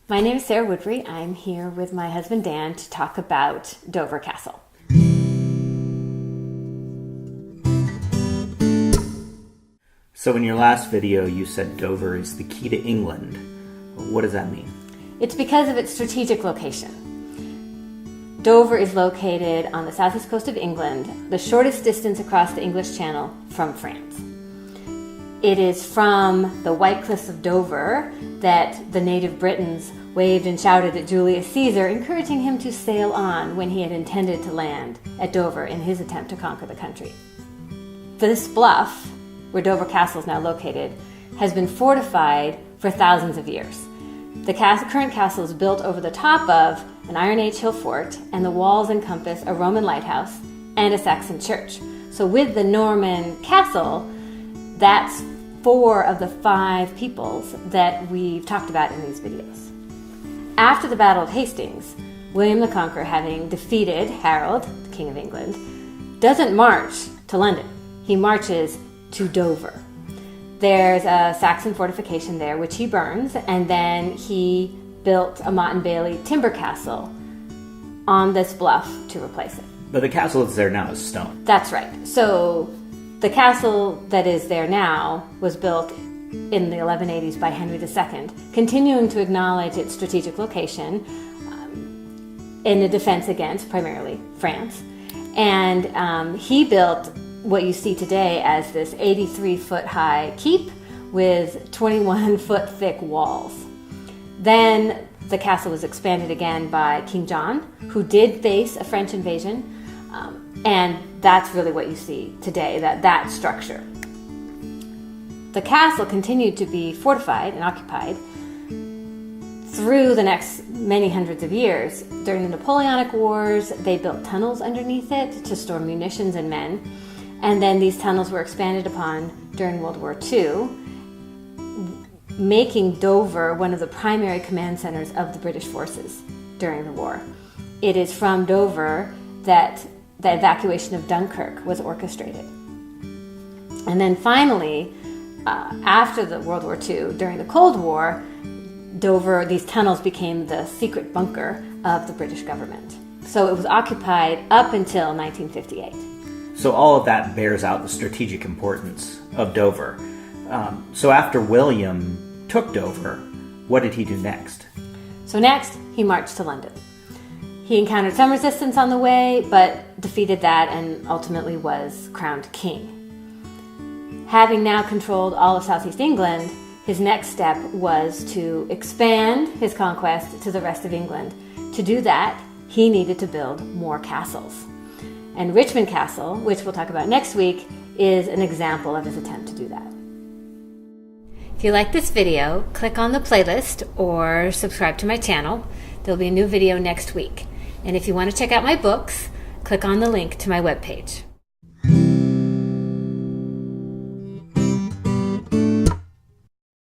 My name is Sarah Woodbury. I'm here with my husband Dan to talk about Dover Castle. So in your last video, you said Dover is the key to England. What does that mean? It's because of its strategic location. Dover is located on the southeast coast of England, the shortest distance across the English Channel from France. It is from the White Cliffs of Dover that the native Britons waved and shouted at Julius Caesar, encouraging him to sail on when he had intended to land at Dover in his attempt to conquer the country. This bluff, where Dover Castle is now located, has been fortified for thousands of years. The current castle is built over the top of an Iron Age hill fort, and the walls encompass a Roman lighthouse and a Saxon church. So with the Norman castle, that's 4 of the 5 peoples that we've talked about in these videos. After the Battle of Hastings, William the Conqueror, having defeated Harold, the King of England, doesn't march to London. He marches to Dover. There's a Saxon fortification there, which he burns, and then he built a Motte and Bailey timber castle on this bluff to replace it. But the castle that's there now is stone. That's right. So the castle that is there now was built in the 1180s by Henry II, continuing to acknowledge its strategic location in a defense against primarily France. And he built what you see today as this 83-foot high keep with 21-foot thick walls. Then the castle was expanded again by King John, who did face a French invasion, and that's really what you see today, that structure. The castle continued to be fortified and occupied through the next many hundreds of years. During the Napoleonic Wars, they built tunnels underneath it to store munitions and men. And then these tunnels were expanded upon during World War II, making Dover one of the primary command centers of the British forces during the war. It is from Dover that the evacuation of Dunkirk was orchestrated. And then finally, after the World War II, during the Cold War, Dover, these tunnels became the secret bunker of the British government. So it was occupied up until 1958. So all of that bears out the strategic importance of Dover. So after William took Dover, what did he do next? So next, he marched to London. He encountered some resistance on the way, but defeated that and ultimately was crowned king. Having now controlled all of southeast England, his next step was to expand his conquest to the rest of England. To do that, he needed to build more castles. And Richmond Castle, which we'll talk about next week, is an example of his attempt to do that. If you like this video, click on the playlist or subscribe to my channel. There'll be a new video next week. And if you want to check out my books, click on the link to my webpage.